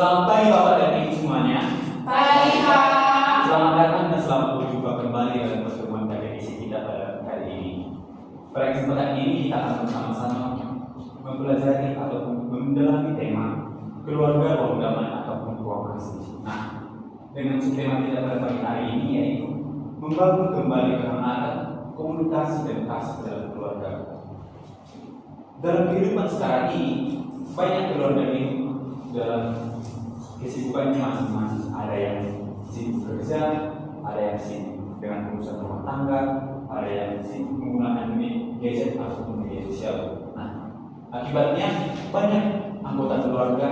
Selamat pagi Bapak dan Ibu semuanya. Pagi Pak. Selamat datang dan selamat berjumpa kembali dalam pertemuan KDIC kita pada kali ini. Pada kesempatan ini kita akan bersama-sama mempelajari ataupun mendalami tema keluarga, ruang damai ataupun ruang kasih. Nah, dengan tema kita pada pagi hari ini yaitu membangun kembali kehangatan, komunikasi dan kasih dalam keluarga. Dalam kehidupan sekarang ini banyak keluarga ini dalam kesibukannya masing-masing. Ada yang sibuk kerja, ada yang sibuk dengan urusan rumah tangga, ada yang sibuk menggunakan gadget ataupun media sosial. Nah, akibatnya banyak anggota keluarga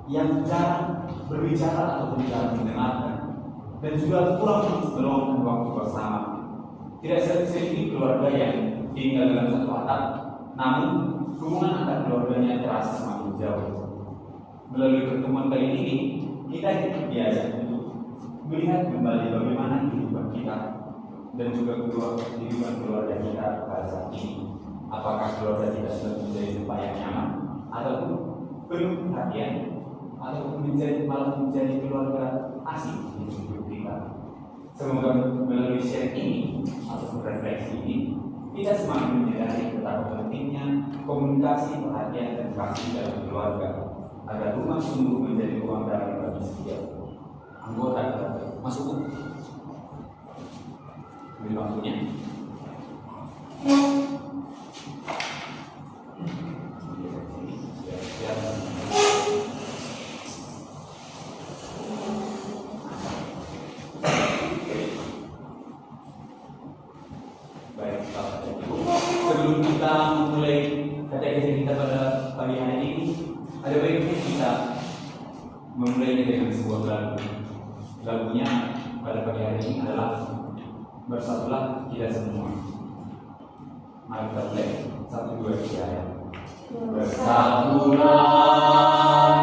yang jarang berbicara ataupun jarang mendengarkan dan juga kurang meluangkan waktu bersama. Tidak sedikit keluarga yang tinggal dalam satu atap, namun hubungan antar keluarganya terasa semakin jauh. Melalui pertemuan kali ini, kita diajak untuk melihat kembali bagaimana kehidupan kita dan juga kehidupan keluarga kita pada saat ini. Apakah keluarga kita sudah menjadi tempat yang nyaman, ataupun penuh perhatian, ataupun malah menjadi keluarga asing di hidup kita. Semoga melalui share ini ataupun refleksi ini, kita semakin menyadari betapa pentingnya komunikasi, perhatian, dan kasih dalam keluarga, agar rumah sungguh menjadi ruang damai bagi setiap anggota keluarga. Masuk ambil waktunya. Baik, sebelum kita memulai katekesi kita pada pagi hari ini, ada baiknya kita memulainya dengan sebuah lagu. Lagunya pada pagi hari ini adalah Bersatulah Kita Semua. Mari kita mulai 1, 2, 3 ya. Bersatulah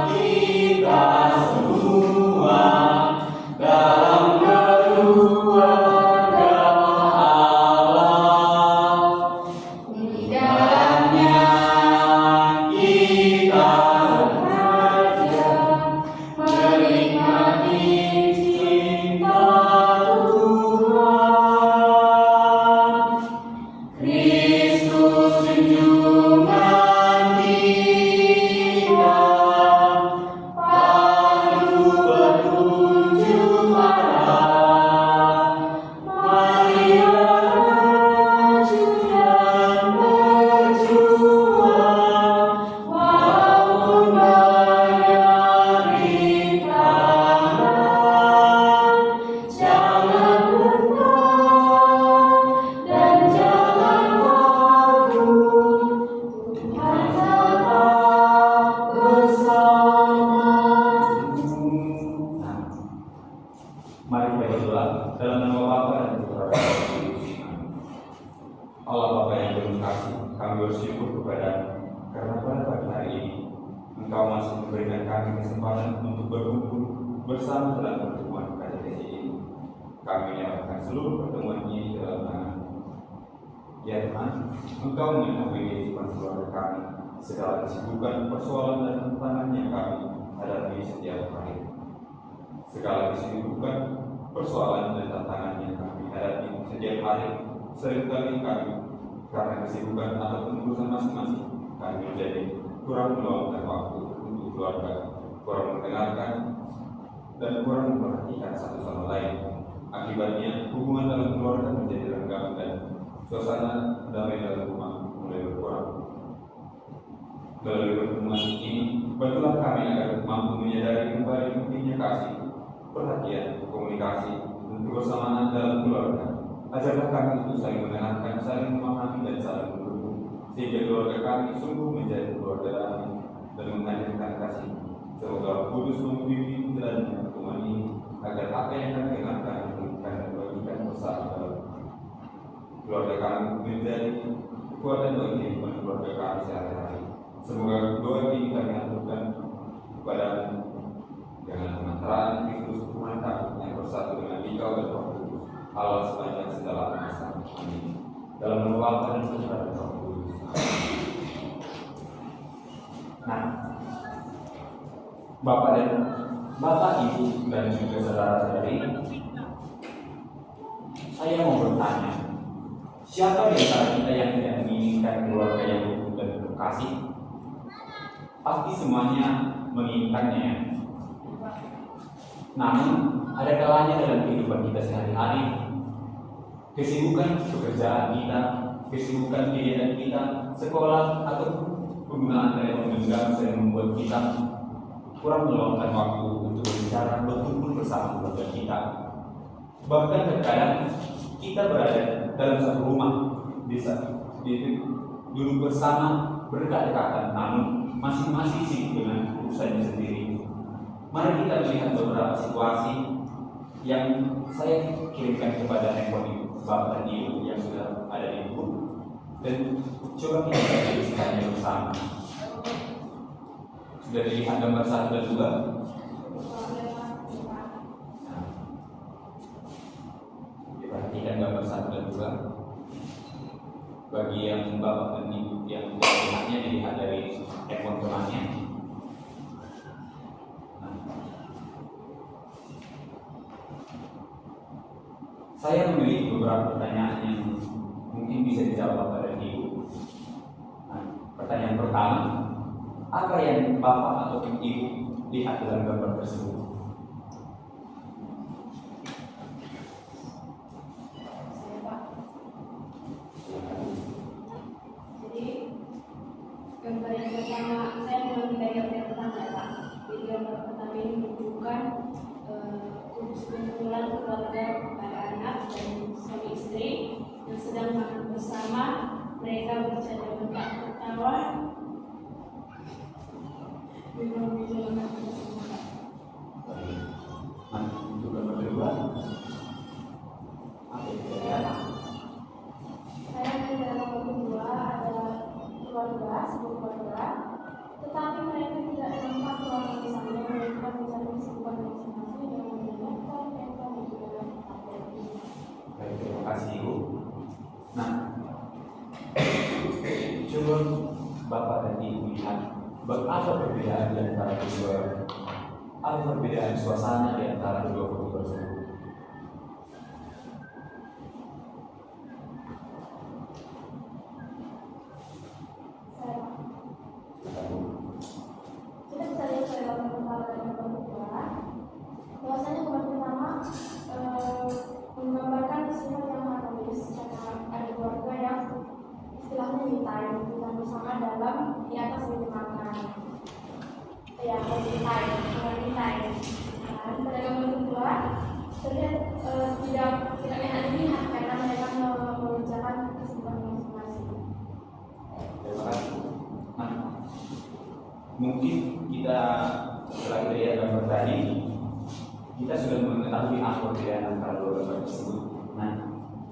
kita semua dalam keluarga Allah. Di dalamnya kita bekerja menikmati cinta Tuhan. Kristus junjungan kita, padu petunjuk arah. Marilah maju dan berjuang, walaupun banyak rintangan. Jangan gentar dan jangan takut, Tuhan tetap bersamamu. Mari kita berdoa dalam nama Bapa dan Putra dan Roh Kudus. Allah Bapa yang penuh kasih, kami bersyukur kepada karena pada pagi hari ini Engkau masih memberikan kami kesempatan untuk berkumpul bersama dalam pertemuan katekesi ini. Kami menyerahkan seluruh pertemuan ini dalam tangan. Ya Tuhan, Engkau mengetahui kehidupan keluarga kami, segala kesibukan, persoalan dan tantangan yang kami hadapi setiap hari. Segala kesibukan, persoalan dan tantangan yang kami hadapi setiap hari, seringkali kami karena kesibukan ataupun urusan masing-masing, kami menjadi kurang meluangkan waktu untuk keluarga, kurang mendengarkan dan kurang memperhatikan satu sama lain. Akibatnya hubungan dalam keluarga menjadi renggang dan suasana damai dalam rumah mulai berkurang. Melalui pertemuan ini, bantulah kami agar mampu menyadari kembali pentingnya kasih, perhatian, komunikasi, dan kebersamaan dalam keluarga. Ajarlah kami untuk saling mendengarkan, saling memahami, dan saling mendukung, sehingga keluarga kami sungguh menjadi keluarga damai dan menghadirkan kasih. Semoga Roh Kudus membimbing jalannya pertemuan ini, agar apa yang kami dengarkan dan bagikan bersama dalam keluarga kami menjadi kekuatan bagi kehidupan keluarga kami sehari-hari. Semoga doa ini kami aturkan kepada dengan pengantaran Kristus Tuhan kami yang bersatu dengan Dikau dan Roh Kudus, Allah sepanjang segala masa. Amin. Dalam nama Bapa dan Putra dan Roh Kudus. Nah, Bapak, Ibu, dan juga saudara-saudari, saya mau bertanya, siapa di antara kita yang tidak menginginkan keluarga yang utuh dan berkasih? Pasti semuanya menginginkannya. Namun, ada kalanya dalam kehidupan kita sehari-hari, kesibukan pekerjaan kita, kesibukan kegiatan kita, sekolah, atau penggunaan telepon genggam sering membuat kita kurang meluangkan waktu untuk berbicara berkumpul bersama keluarga kita. Bahkan terkadang kita berada dalam satu rumah, duduk bersama berdekat-dekatan, namun masing-masing sibuk dengan urusannya sendiri. Mari kita melihat beberapa situasi yang saya kirimkan kepada handphone Bapak dan Ibu yang sudah ada di buku, dan coba kita diskusikannya bersama. Sudah dilihat gambar 1 dan 2? Perhatikan gambar 1 dan 2. Bagi yang Bapak dan Ibu yang tidak melihatnya, dilihat dari handphone temannya. Saya memiliki beberapa pertanyaan yang mungkin bisa dijawab pada Ibu. Pertanyaan pertama, apa yang Bapak atau Ibu lihat dalam gambar tersebut? Jadi gambar yang pertama, saya mulai dari gambar yang pertama ya Pak. Jadi gambar pertama ini menunjukkan kumpulan keluarga pada anak dan suami istri yang sedang makan bersama. Mereka bercanda ketawa membicarakan bersama. Untuk gambar kedua, apa yang kita lihat? Saya melihat dalam gambar kedua ada keluarga, sebuah keluarga, tetapi mereka tidak nampak keluarga misalnya mereka mencari kesibukan masing-masing dengan mendengarkan mereka juga. Baik, terima kasih Ibu. Nah, coba Bapak dan Ibu lihat apa perbedaan di antara kedua, apa perbedaan suasana di antara kedua foto tersebut. Kita bisa lihat pada gambar pertama dan gambar kedua, bahwasanya gambar pertama menggambarkan sifat yang harmonis karena ada keluarga yang istilahnya me time bersama dalam di atas meja makan. Ya, me time. Nah, pada gambar kedua terlihat tidak enak dilihat karena mereka mengerjakan kesibukan masing-masing. Terima kasih. Nah, mungkin kita setelah kita lihat gambar tadi, kita sudah mengetahui apa perbedaan antara dua gambar tersebut. Nah,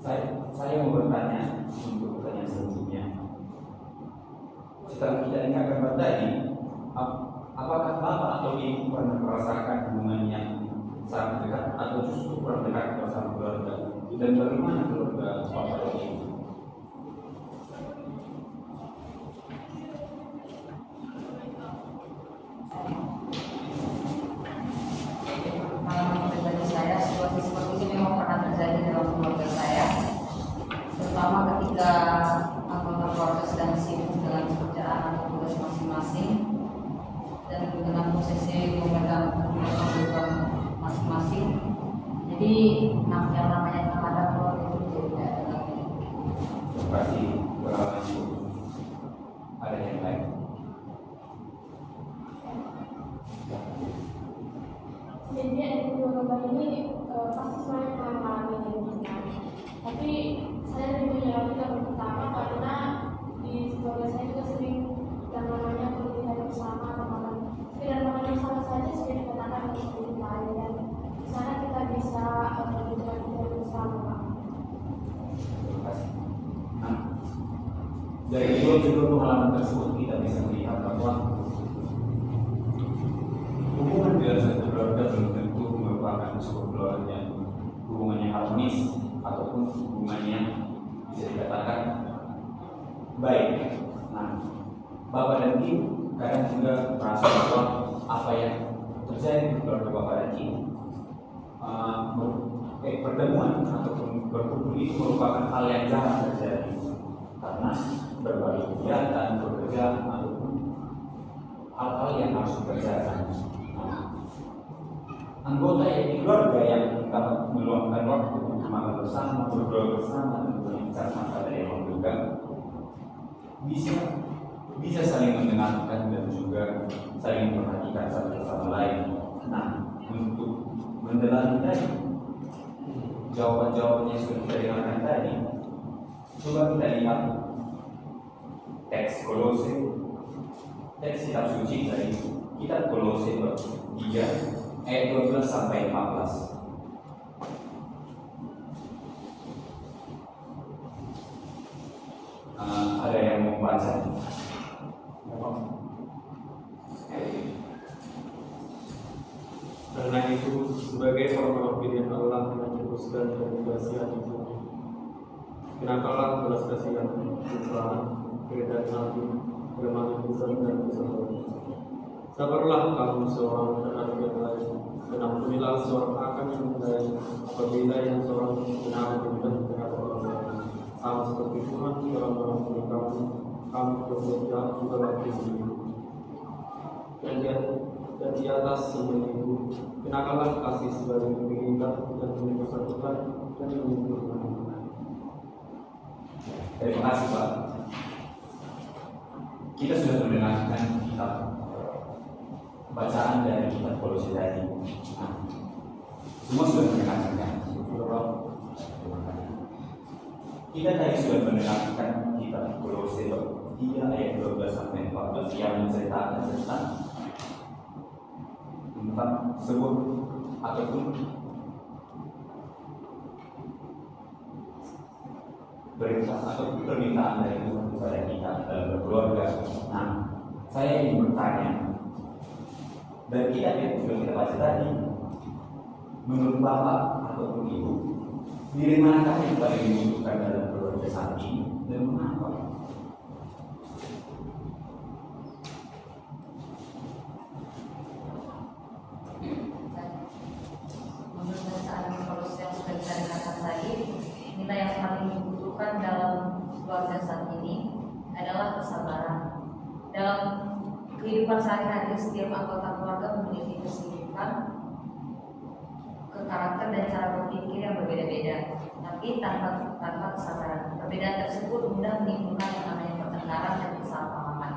saya mau bertanya untuk pertanyaan selanjutnya. Setelah kita lihat gambar tadi, apakah Bapak atau Ibu pernah merasakan hubungan yang sangat dekat atau justru kurang dekat bersama keluarga? Dan bagaimana keluarga Bapak dan Ibu? Pengalaman pribadi saya, situasi seperti ini memang pernah terjadi dalam keluarga saya, terutama ketika anggota keluarga sedang sibuk dengan pekerjaan atau tugas masing-masing dan dengan posisi memegang kehidupan masing-masing. Jadi yang namanya ada keluarga itu tidak ada lagi. Terima kasih pengalaman Ibu. Ada yang lain? Jadi dari kedua gambar ini pasti semuanya pernah mengalami hidupnya. Tapi saya lebih menyoroti gambar pertama karena di keluarga saya juga sering yang namanya berbicara bersama atau makan. Sekedar makan bersama saja sudah dikatakan menjadi lain dan di sana kita bisa berbicara bersama. Terima kasih. Nah, dari kedua pengalaman tersebut kita bisa melihat bahwa hubungan dalam satu keluarga belum tentu merupakan sebuah hubungan yang harmonis ataupun hubungan yang bisa dikatakan baik. Nah, Bapak dan Ibu kadang juga merasa bahwa apa yang terjadi di keluarga Bapak dan Ibu, pertemuan ataupun berkumpul itu merupakan hal yang jarang terjadi karena berbagai kegiatan, pekerjaan ataupun hal-hal yang harus dikerjakan. Anggota di keluarga yang dapat meluangkan waktu untuk makan bersama, berdoa bersama, dan berbincang masalah yang juga bisa saling mendengarkan dan juga saling memperhatikan satu sama lain. Nah, untuk mendelanjutkan jawaban-jawaban yang sudah kita dengarkan tadi, coba kita lihat teks Kolose, teks kitab suci dari kitab Kolose 3 ayat 12 sampai 14. Ada yang mau baca? Karena itu, sebagai orang-orang pilihan Allah yang teruskan dan dikasihan itu, kenakanlah belas kasihan, keterangan, keredaan hati, kelemahan lisan dan kesabaran. Sabarlah kamu seorang terhadap yang lain, dan ampunilah seorang akan yang lain apabila yang seorang benar berbuat terhadap orang lain. Sama seperti Tuhan dalam mengampuni kamu berbuat jahat juga lagi sendiri. Dan di atas semua itu, kenakanlah kasih sebagai pengingat dan mempersatukan dan menyempurnakan. Terima kasih Pak. Kita sudah mendengarkan kitab bacaan dari kitab Kolose tadi. Semua sudah mendengarkan. Kita tadi sudah mendengarkan kitab Kolose 3 ayat 12 sampai 14 yang menceritakan tentang sebuah ataupun perintah atau permintaan dari Tuhan kepada kita dalam berkeluarga. Nah, saya ingin bertanya, dari kitab yang sudah kita baca tadi, menurut Bapak ataupun Ibu, diri manakah yang paling dibutuhkan dalam keluarga saat ini dan mengapa? Menurut bacaan Kolose yang sudah kita dengarkan tadi, nilai yang paling dibutuhkan dalam keluarga saat ini adalah kesabaran. Dalam kehidupan sehari-hari, setiap anggota keluarga memiliki kesibukan, karakter dan cara berpikir yang berbeda-beda, tapi tanpa kesabaran. Perbedaan tersebut mudah menimbulkan yang namanya pertengkaran dan kesalahpahaman.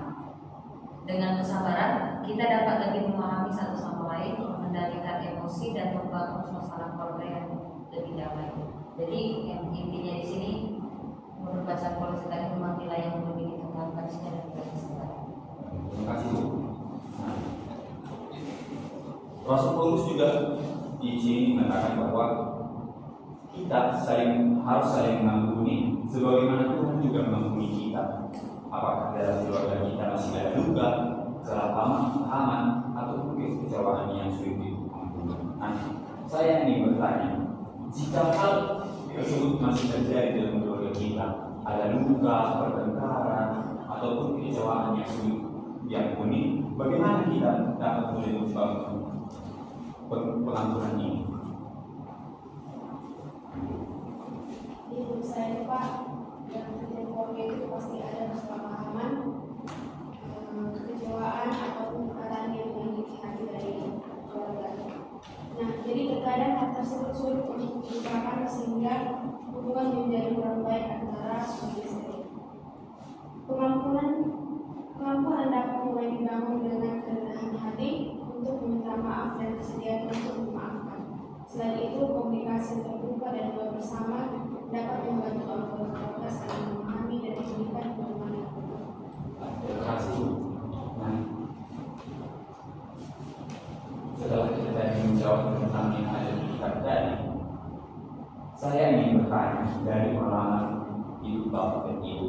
Dengan kesabaran, kita dapat lebih memahami satu sama lain, mengendalikan emosi dan membangun suasana keluarga yang lebih damai. Jadi yang intinya di sini, menurut bacaan Kolose tadi, memang nilai yang lebih ditekankan sini adalah kesabaran. Terima kasih Bu. Rasul Paulus juga di sini mengatakan bahwa kita harus saling mengampuni sebagaimana Tuhan juga mengampuni kita. Apakah dalam keluarga kita masih ada luka, kesalahpahaman, ataupun kekecewaan yang sulit diampuni. Nah, saya ingin bertanya, jika hal tersebut masih terjadi dalam keluarga kita, ada luka, pertengkaran, ataupun kekecewaan yang sulit diampuni, bagaimana kita dapat membangun pengampunan ini? Menurut saya Pak, dalam setiap keluarga itu pasti ada kesalahpahaman, kekecewaan ataupun perkataan yang menyakiti hati dari keluarga. Nah, jadi terkadang hal tersebut sulit untuk dilupakan sehingga hubungan menjadi kurang baik antara suami istri. Pengampunan dapat mulai dibangun dengan kerendahan hati untuk meminta maaf dan kesediaan untuk memaafkan. Selain itu, komunikasi terbuka dan doa bersama dapat membantu anggota keluarga saling memahami dan memberikan hubungan yang kuat. Terima kasih. Nah, setelah kita tadi menjawab tentang yang ada di kitab tadi, saya ingin bertanya dari pengalaman hidup Bapak dan Ibu,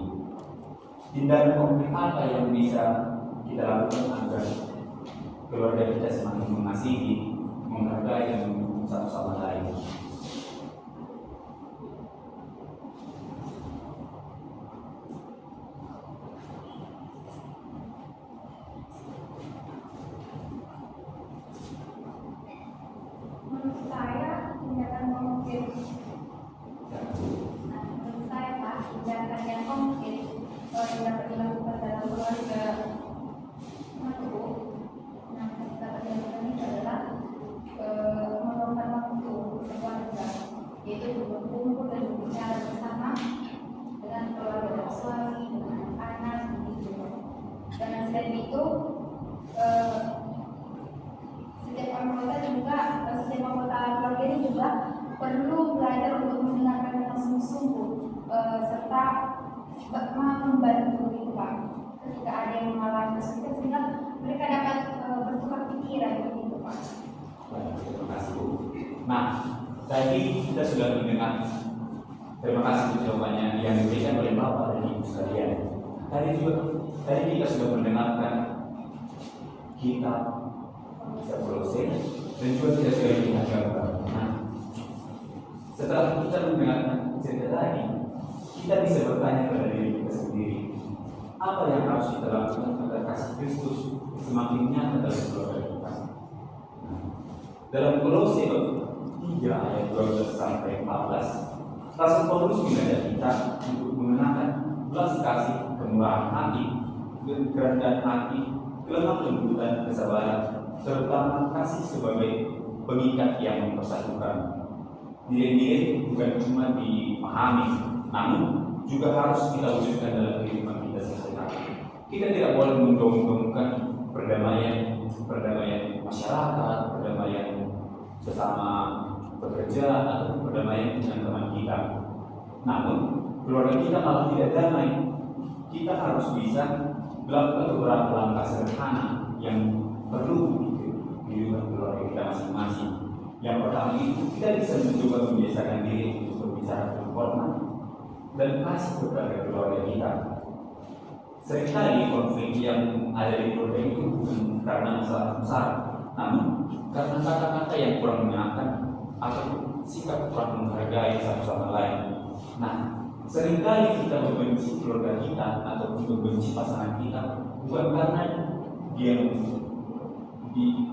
tindakan konkret apa yang bisa kita lakukan agar keluarga kita semakin mengasihi, menghargai, dan mendukung satu sama lain? yang dapat dilakukan dalam keluarga aku, yang dapat dilakukan itu adalah meluangkan waktu keluarga, yaitu berkumpul dan berbicara bersama dengan keluarga dan suami, dengan anak, gitu. Dan selain itu, setiap anggota keluarga ini juga perlu belajar untuk mendengarkan dengan sungguh-sungguh, serta membantu gitu Pak. Ketika ada yang mengalami kesulitan, sehingga mereka dapat bertukar pikiran gitu Pak. Baik, terima kasih Bu. Nah, tadi kita sudah mendengar, terima kasih untuk jawabannya yang diberikan oleh Bapak dan Ibu sekalian. Tadi kita sudah mendengarkan kitab Kolose dan juga kita sudah melihat gambar. Nah, setelah kita mendengarkan cerita tadi, kita bisa bertanya pada diri kita sendiri, apa yang harus kita lakukan agar kasih Kristus semakin nyata dalam keluarga kita. Dalam Kolose 3 ayat 12 sampai 14, Rasul Paulus mengajak kita untuk mengenakan belas kasih, kemurahan hati, kerendahan hati, kelemah lembutan, kesabaran, terutama kasih sebagai pengikat yang mempersatukan. Nilai-nilai bukan cuma dipahami, namun juga harus kita wujudkan dalam kehidupan kita sehari-hari. Kita tidak boleh menggaung-gaungkan perdamaian masyarakat, perdamaian sesama pekerja, atau perdamaian dengan teman kita. Namun, keluarga kita malah tidak damai. Kita harus bisa melakukan beberapa langkah sederhana yang perlu di kehidupan keluarga kita masing-masing. Yang pertama itu, kita bisa mencoba membiasakan diri untuk berbicara dengan hormat dan kasih kepada keluarga kita. Seringkali konflik yang ada di keluarga itu bukan karena masalah besar, namun karena kata-kata yang kurang menyenangkan atau sikap kurang menghargai satu sama lain. Nah, seringkali kita membenci keluarga kita atau membenci pasangan kita bukan karena dia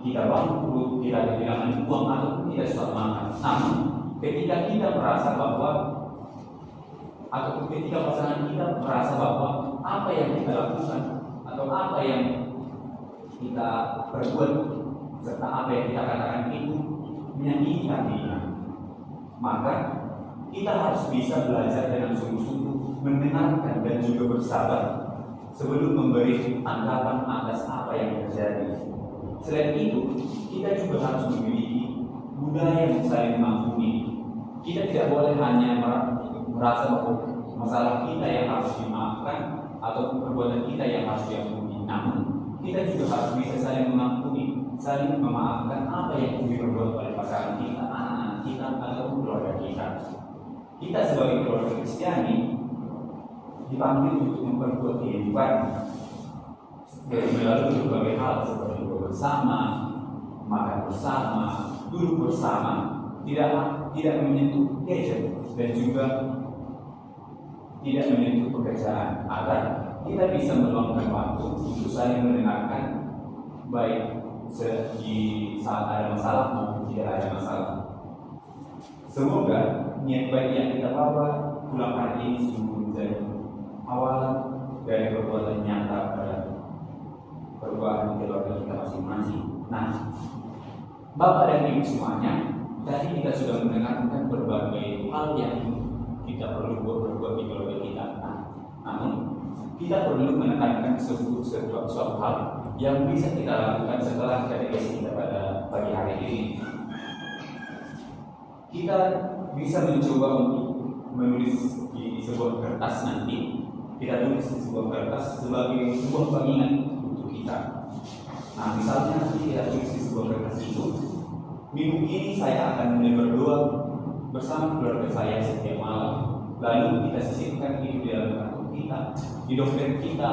kita bangkrut, kita kehilangan uang atau tidak suka makan. Namun, ketika kita merasa bahwa atau ketika pasangan kita merasa bahwa apa yang kita lakukan atau apa yang kita perbuat serta apa yang kita katakan itu menyakiti hatinya, maka kita harus bisa belajar dengan sungguh-sungguh mendengarkan dan juga bersabar sebelum memberi tanggapan atas apa yang terjadi. Selain itu, kita juga harus memiliki budaya yang saling mengampuni. Kita tidak boleh hanya merasa bahwa masalah kita yang harus dimaafkan atau perbuatan kita yang harus diampuni. Namun, kita juga harus bisa saling mengampuni, saling memaafkan apa yang diperbuat oleh pasangan kita, anak-anak kita, atau keluarga kita. Kita sebagai keluarga Kristiani dipanggil untuk memperkuat kehidupan melalui berbagai hal seperti bersama, makan bersama, duduk bersama, tidak menyentuh gadget dan juga tidak menyentuh pekerjaan, agar kita bisa meluangkan waktu untuk saling mendengarkan, baik di saat ada masalah maupun tidak ada masalah. Semoga niat baik yang kita bawa pulang hari ini sungguh menjadi awal dari perbuatan nyata pada perubahan keluarga kita masing-masing. Nah, Bapak dan Ibu semuanya, tadi kita sudah mendengarkan berbagai hal yang kita perlu berbuat di keluarga kita. Nah, namun kita perlu menekankan suatu hal yang bisa kita lakukan setelah katekesi kita pada pagi hari ini. Kita bisa mencoba untuk menulis di sebuah kertas nanti. Kita tulis di sebuah kertas sebagai sebuah pengingat untuk kita. Nah, misalnya nanti kita tulis di sebuah kertas itu, minggu ini saya akan mulai berdoa bersama keluarga saya setiap malam. Lalu kita sisipkan itu di dalam kartu kita, di dompet kita,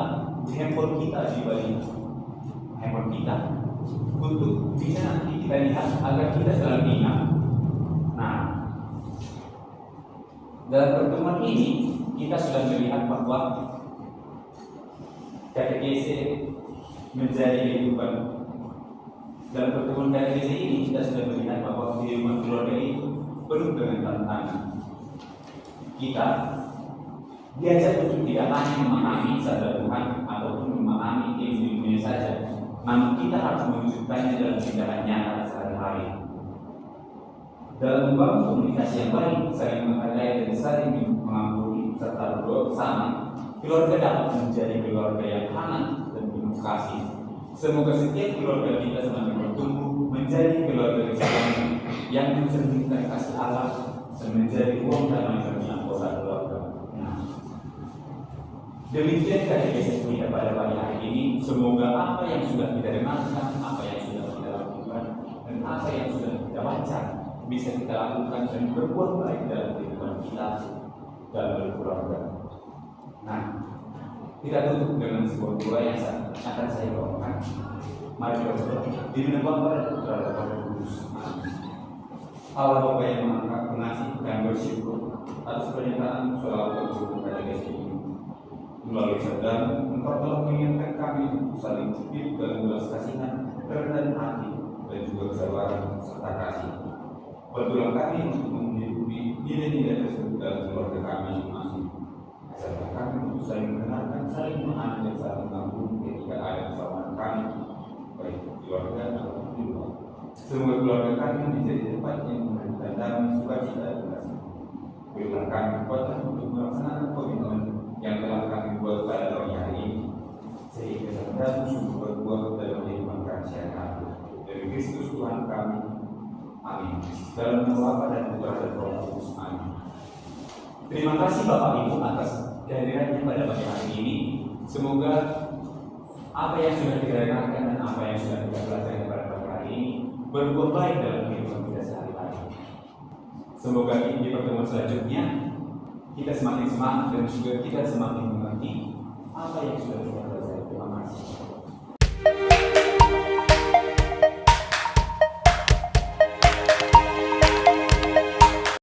di handphone kita, di balik handphone kita, untuk bisa nanti kita lihat agar kita selalu ingat. Nah, dalam pertemuan ini kita sudah melihat bahwa katekese menjadi kehidupan. Dalam pertemuan katekese ini kita sudah melihat bahwa kehidupan keluarga itu penuh dengan tantangan. Kita Diajak untuk tidak hanya memahami sabda Tuhan ataupun memahami ilmu-ilmunya saja, namun kita harus mewujudkannya dalam tindakan nyata sehari-hari. Dalam membangun komunikasi yang baik, saling menghargai dan saling mengampuni serta berdoa bersama, keluarga dapat menjadi keluarga yang hangat dan penuh kasih. Semoga setiap keluarga kita semakin bertumbuh menjadi keluarga yang mencerminkan kasih Allah dan menjadi ruang damai bagi anggota keluarga. Demikian katekisme kita pada pagi hari ini. Semoga apa yang sudah kita dengarkan, apa yang sudah kita lakukan, dan apa yang sudah kita baca bisa kita lakukan dan berbuat baik dalam kehidupan kita dalam berkeluarga. Nah, kita tutup dengan sebuah doa yang akan saya bawakan. Mari kita berdoa. Di nama Bapa dan Putra dan Roh Kudus. Allah Bapa yang Maha Pengasih dan bersyukur atas pernyataan soal berhubung katekisme ini. Melalui sabda, Engkau telah mengingatkan kami untuk saling hidup dalam belas kasihan, kerendahan hati, dan juga kesabaran serta kasih. Bantulah kami untuk menghidupi nilai-nilai tersebut dalam keluarga kami masing-masing. Ajarkan kami untuk saling mendengarkan, saling memahami, dan saling mengampuni ketika ada kesalahan kami, baik keluarga atau di luar. Semoga keluarga kami menjadi tempat yang memberikan damai, sukacita, dan kasih. Berilah kami kekuatan untuk melaksanakan komitmen yang telah kami buat pada pagi hari ini, sehingga kami sungguh berbuat dalam kehidupan kami sehari-hari. Dari Kristus Tuhan kami. Amin. Dalam nama Bapa dan Putra dan Roh Kudus. Amin. Terima kasih Bapak Ibu atas kehadirannya pada pagi hari ini. Semoga apa yang sudah kita dengarkan dan apa yang sudah kita pelajari pada pagi hari ini berbuat baik dalam kehidupan kita sehari-hari. Semoga di pertemuan selanjutnya kita semakin semangat dan juga kita semakin mengerti apa yang sudah kita pelajari. Terima kasih.